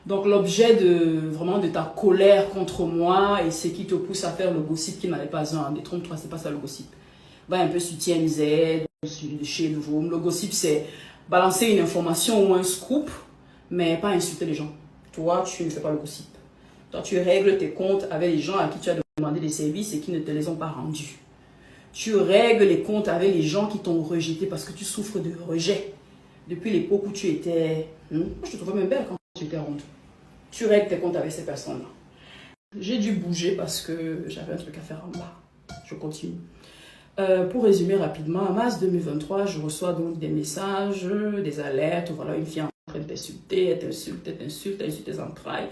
Donc l'objet vraiment de ta colère contre moi et ce qui te pousse à faire le gossip qui n'en est pas un. Détrompe-toi, c'est pas ça le gossip. Va un peu sur TMZ, sur chez Vroom. Le gossip, c'est balancer une information ou un scoop, mais pas insulter les gens. Toi, tu ne fais pas le gossip. Toi, tu règles tes comptes avec les gens à qui tu as demandé des services et qui ne te les ont pas rendus. Tu règles les comptes avec les gens qui t'ont rejeté parce que tu souffres de rejet. Depuis l'époque où tu étais... Moi, je te trouvais même belle quand tu étais ronde. Tu règles tes comptes avec ces personnes-là. J'ai dû bouger parce que j'avais un truc à faire en bas. Je continue. Pour résumer rapidement, en mars 2023, je reçois donc des messages, des alertes. Voilà, une fille en train de t'insulter, elle t'insulte, tes entrailles.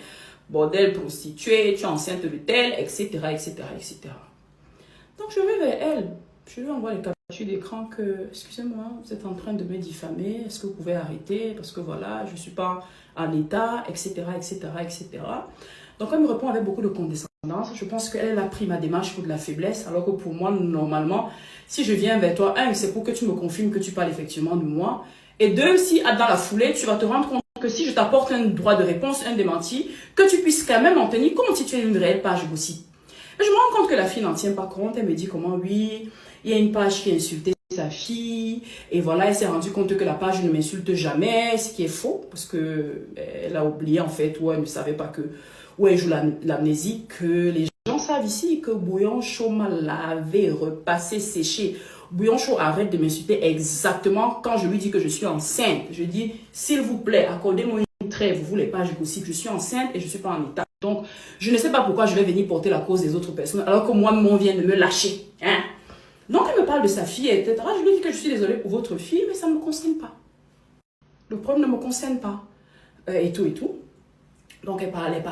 Bordel, prostituée, tu es enceinte de tel, etc., etc., etc. Donc je vais vers elle. Je lui envoie les captures d'écran que, excusez-moi, vous êtes en train de me diffamer, est-ce que vous pouvez arrêter? Parce que voilà, je ne suis pas en état, etc., etc., etc. Donc elle me répond avec beaucoup de condescendance. Je pense qu'elle a pris ma démarche pour de la faiblesse, alors que pour moi, normalement, si je viens vers toi, un, c'est pour que tu me confirmes que tu parles effectivement de moi. Et deux, si dans la foulée, tu vas te rendre compte que si je t'apporte un droit de réponse, un démenti, que tu puisses quand même en tenir compte si tu es une réelle page gossip. Mais je me rends compte que la fille n'en tient pas compte. Elle me dit comment, oui, il y a une page qui a insulté sa fille. Et voilà, elle s'est rendue compte que la page ne m'insulte jamais, ce qui est faux. Parce qu'elle a oublié en fait, ou elle ne savait pas que, où elle joue l'amnésie, que les gens savent ici que Bouillon Chaud m'a lavé, repassé, séché. Bouillon Chaud arrête de m'insulter exactement quand je lui dis que je suis enceinte. Je dis, s'il vous plaît, accordez-moi une trêve. Vous voulez pas, je gossip, je suis enceinte et je ne suis pas en état. Donc, je ne sais pas pourquoi je vais venir porter la cause des autres personnes alors que moi-même, on vient de me lâcher. Hein? Donc, elle me parle de sa fille, etc. Je lui dis que je suis désolée pour votre fille, mais ça ne me concerne pas. Le problème ne me concerne pas. Et tout, et tout. Donc, elle parlait.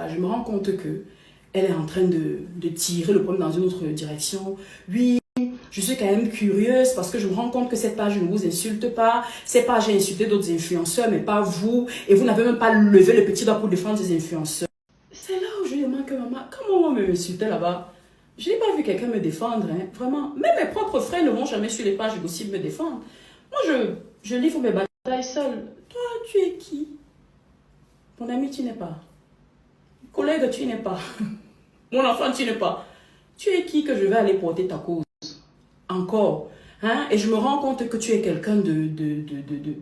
Je me rends compte que elle est en train de tirer le problème dans une autre direction. Oui, je suis quand même curieuse parce que je me rends compte que cette page ne vous insulte pas. Cette page a insulté d'autres influenceurs, mais pas vous. Et vous n'avez même pas levé le petit doigt pour défendre ces influenceurs. C'est là où je lui demande que maman, comment on me insultait là-bas? Je n'ai pas vu quelqu'un me défendre, hein, vraiment. Même mes propres frères ne vont jamais sur les pages gossip me défendre. Moi, je livre mes batailles seule. Toi, tu es qui? Mon ami, tu n'es pas. Collègue, tu n'es pas. Mon enfant, tu n'es pas. Tu es qui que je vais aller porter ta cause? Encore. Hein? Et je me rends compte que tu es quelqu'un de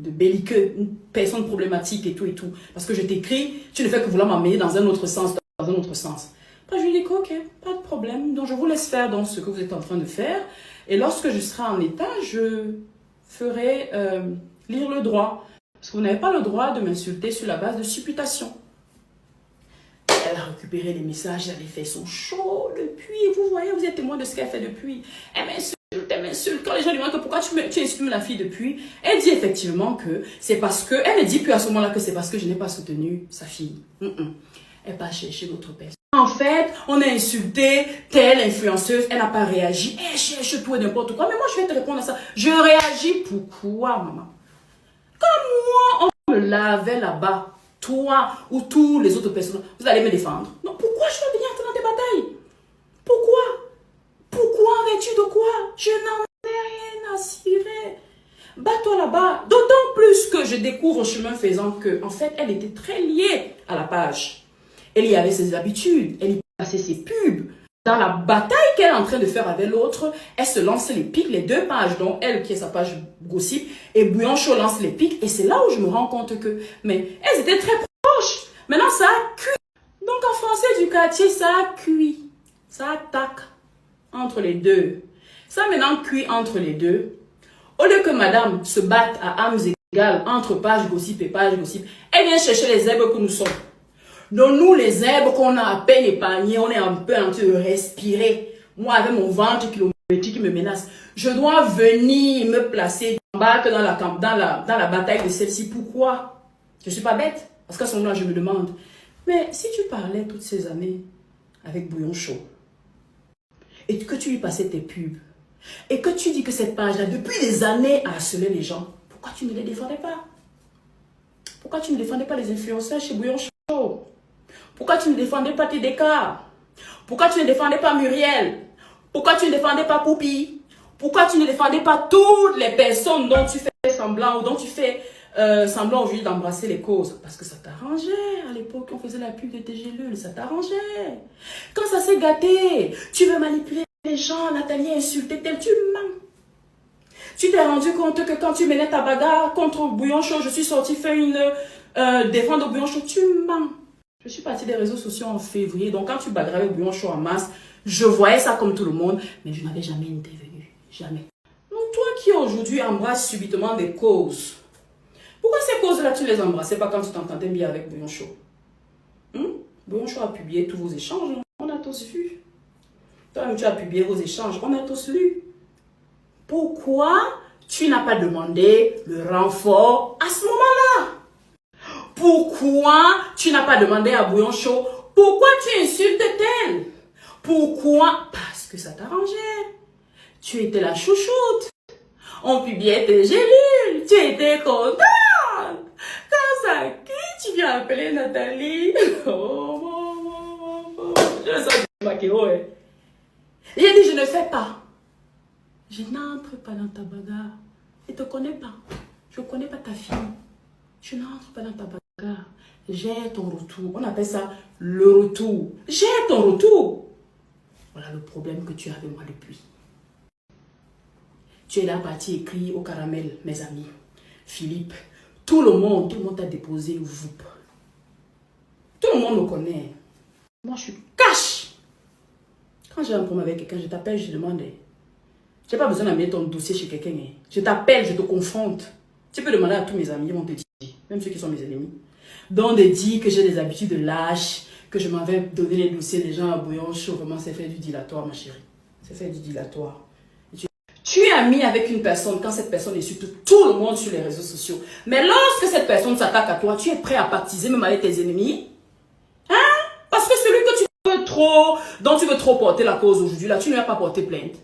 belliqueux, une personne problématique et tout et tout. Parce que je t'écris, tu ne fais que vouloir m'amener dans un autre sens, Après, je lui dis ok, pas de problème. Donc, je vous laisse faire dans ce que vous êtes en train de faire. Et lorsque je serai en état, je ferai lire le droit. Parce que vous n'avez pas le droit de m'insulter sur la base de supputation. Elle a récupéré les messages, elle avait fait son show depuis. Vous voyez, vous êtes témoin de ce qu'elle fait depuis. Elle m'insulte. Quand les gens lui demandent pourquoi tu insultes la fille depuis, elle dit effectivement que c'est parce que, elle ne dit plus à ce moment-là que c'est parce que je n'ai pas soutenu sa fille. Elle va chercher d'autres personnes. En fait, on a insulté telle influenceuse, elle n'a pas réagi. Elle cherche tout et n'importe quoi. Mais moi, je vais te répondre à ça. Je réagis pourquoi, maman? Quand moi, on me lavait là-bas, toi ou tous les autres personnes, vous allez me défendre. Non, pourquoi je vais venir entrer dans tes batailles? Pourquoi vêtu de quoi? Je n'en ai rien à cirer. Bats-toi là-bas. D'autant plus que je découvre chemin faisant que, en fait, elle était très liée à la page. Elle y avait ses habitudes, elle y passait ses pubs. Dans la bataille qu'elle est en train de faire avec l'autre, elle se lance les pics, les deux pages, dont elle qui est sa page gossip, et Bouillon Chaud lance les pics. Et c'est là où je me rends compte que, mais elles étaient très proches. Maintenant, ça a cuit. Donc, en français du quartier, ça a cuit. Ça attaque entre les deux. Ça a maintenant cuit entre les deux. Au lieu que madame se batte à armes égales entre page gossip et page gossip, elle vient chercher les herbes que nous sommes. Donc nous, les herbes qu'on a à peine épargnées, on est un peu en train de respirer. Moi, avec mon ventre kilométrique qui me menace, je dois venir me placer, embarquer dans la bataille de celle-ci. Pourquoi? Je ne suis pas bête. Parce qu'à ce moment-là, je me demande, mais si tu parlais toutes ces années avec Bouillon Chaud, et que tu lui passais tes pubs, et que tu dis que cette page-là, depuis des années, a harcelé les gens, pourquoi tu ne les défendais pas? Pourquoi tu ne défendais pas les influenceurs chez Bouillon Chaud? Pourquoi tu ne défendais pas TDK? Pourquoi tu ne défendais pas Muriel? Pourquoi tu ne défendais pas Poupi? Pourquoi tu ne défendais pas toutes les personnes dont tu fais semblant ou dont tu fais semblant aujourd'hui d'embrasser les causes? Parce que ça t'arrangeait à l'époque. l'époque, on faisait la pub de tes gélules, ça t'arrangeait. Quand ça s'est gâté, tu veux manipuler les gens, Nathalie a insulté tel, tu mens. Tu t'es rendu compte que quand tu menais ta bagarre contre Bouillon Chaud, je suis sortie faire une défense de Bouillon Chaud, tu mens. Je suis partie des réseaux sociaux en février, donc quand tu bagarrais avec Bouillon Chaud en masse, je voyais ça comme tout le monde, mais je n'avais jamais intervenu, jamais. Donc toi qui aujourd'hui embrasses subitement des causes, pourquoi ces causes-là tu les embrassais pas quand tu t'entendais bien avec Bouillon Chaud? Bouillon Chaud a publié tous vos échanges, on a tous vu. Toi-même tu as publié vos échanges, on a tous lu. Pourquoi tu n'as pas demandé le renfort à ce moment-là? Pourquoi tu n'as pas demandé à Bouillon Chaud? Pourquoi tu insultes tel? Pourquoi? Parce que ça t'arrangeait. Tu étais la chouchoute. On publiait tes gélules. Tu étais contente. Quand ça qui tu viens appeler Nathalie? Je le sens du maquillot. J'ai dit je ne fais pas. Je n'entre pas dans ta bagarre. Je ne te connais pas. Je ne connais pas ta fille. Je n'entre pas dans ta bagarre. J'ai ton retour. On appelle ça le retour. J'ai ton retour. Voilà le problème que tu as avec moi depuis. Tu es là parti écrire au caramel, mes amis. Philippe, tout le monde t'a déposé vous. Tout le monde me connaît. Moi, je suis cash. Quand j'ai un problème avec quelqu'un, je t'appelle, je demande. Je n'ai pas besoin d'amener ton dossier chez quelqu'un. Je t'appelle, je te confronte. Tu peux demander à tous mes amis, ils vont te dire, même ceux qui sont mes ennemis. Donc de dire que j'ai des habitudes lâches, que je m'en vais donner les dossiers des gens à Bouillon Chaud, vraiment c'est fait du dilatoire, ma chérie. C'est fait du dilatoire. Tu es ami avec une personne quand cette personne insulte tout le monde sur les réseaux sociaux. Mais lorsque cette personne s'attaque à toi, tu es prêt à pactiser même avec tes ennemis. Hein? Parce que celui que tu veux trop, dont tu veux trop porter la cause aujourd'hui, là, tu ne lui as pas porté plainte.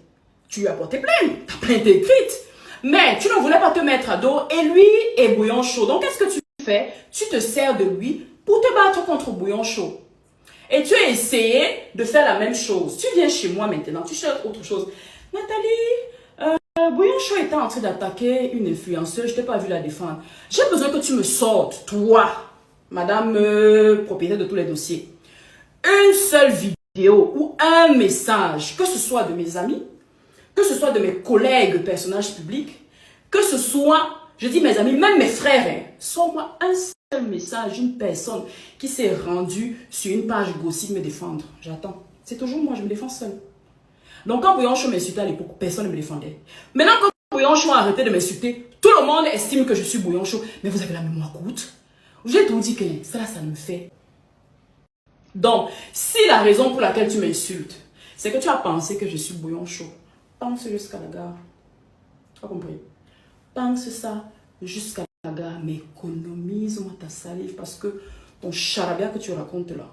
Tu lui as porté plainte. Ta plainte est écrite. Mais tu ne voulais pas te mettre à dos et lui est Bouillon Chaud. Donc qu'est-ce que tu fais? Tu te sers de lui pour te battre contre Bouillon Chaud. Et tu as essayé de faire la même chose. Tu viens chez moi maintenant, tu cherches autre chose. Nathalie, Bouillon Chaud était en train d'attaquer une influenceuse, je t'ai pas vu la défendre. J'ai besoin que tu me sortes, toi, madame propriétaire de tous les dossiers, une seule vidéo ou un message, que ce soit de mes amis, que ce soit de mes collègues, personnages publics, que ce soit, je dis mes amis, même mes frères, hein, sors-moi un seul message, une personne qui s'est rendue sur une page gossip me défendre. J'attends. C'est toujours moi, je me défends seule. Donc quand Bouillon Chaud m'insultait à l'époque, personne ne me défendait. Maintenant quand Bouillon Chaud a arrêté de m'insulter, tout le monde estime que je suis Bouillon Chaud. Mais vous avez la mémoire courte. J'ai tout dit que ça me fait. Donc, si la raison pour laquelle tu m'insultes, c'est que tu as pensé que je suis Bouillon Chaud, pense jusqu'à la gare. Tu as compris? Pense ça jusqu'à la gare, mais économise-moi ta salive parce que ton charabia que tu racontes là,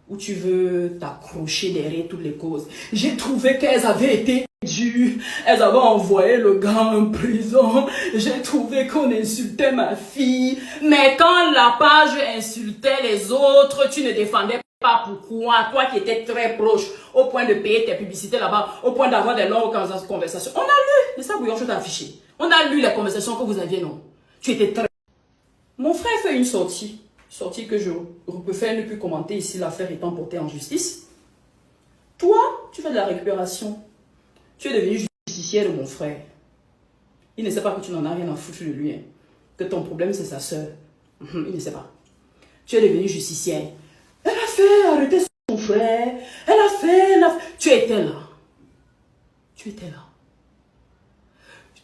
où tu veux t'accrocher derrière toutes les causes, j'ai trouvé qu'elles avaient été dures, elles avaient envoyé le gars en prison, j'ai trouvé qu'on insultait ma fille, mais quand la page insultait les autres, tu ne défendais pas. Pourquoi? Toi qui étais très proche, au point de payer tes publicités là-bas, au point d'avoir des longues conversations. On a lu, c'est ça Bouillon Chaud t'a affiché. On a lu les conversations que vous aviez, non? Tu étais très... Mon frère fait une sortie que je préfère ne plus commenter ici, l'affaire étant portée en justice. Toi, tu fais de la récupération. Tu es devenu justicière de mon frère. Il ne sait pas que tu n'en as rien à foutre de lui, hein. Que ton problème c'est sa soeur. Il ne sait pas. Tu es devenu justicière. Elle a fait arrêter son frère. Elle a fait... Tu étais là. Tu étais là.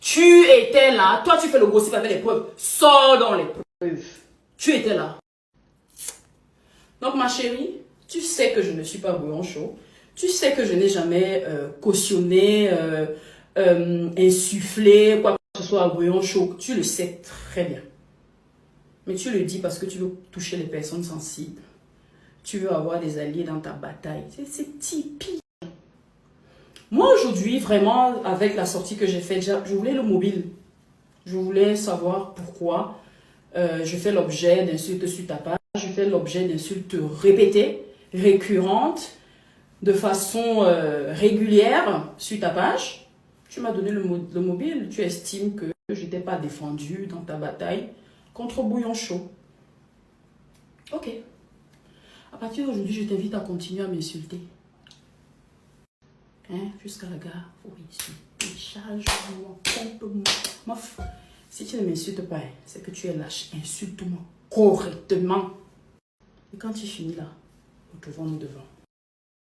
Tu étais là. Toi, tu fais le gossip avec les preuves. Sors dans les preuves. Tu étais là. Donc, ma chérie, tu sais que je ne suis pas Bouillon Chaud. Tu sais que je n'ai jamais cautionné, insufflé, quoi que ce soit à Bouillon Chaud. Tu le sais très bien. Mais tu le dis parce que tu veux toucher les personnes sensibles. Tu veux avoir des alliés dans ta bataille. C'est typique. Moi, aujourd'hui, vraiment, avec la sortie que j'ai faite, je voulais le mobile. Je voulais savoir pourquoi je fais l'objet d'insultes sur ta page. Je fais l'objet d'insultes répétées, récurrentes, de façon régulière sur ta page. Tu m'as donné le mobile. Tu estimes que je n'étais pas défendue dans ta bataille contre Bouillon Chaud. Ok. À partir d'aujourd'hui, je t'invite à continuer à m'insulter. Hein? Jusqu'à la gare, faut insulter, charge-moi, pompe-moi. Mof, si tu ne m'insultes pas, c'est que tu es lâche. Insulte-moi correctement. Et quand tu finis là, nous devons nous devant.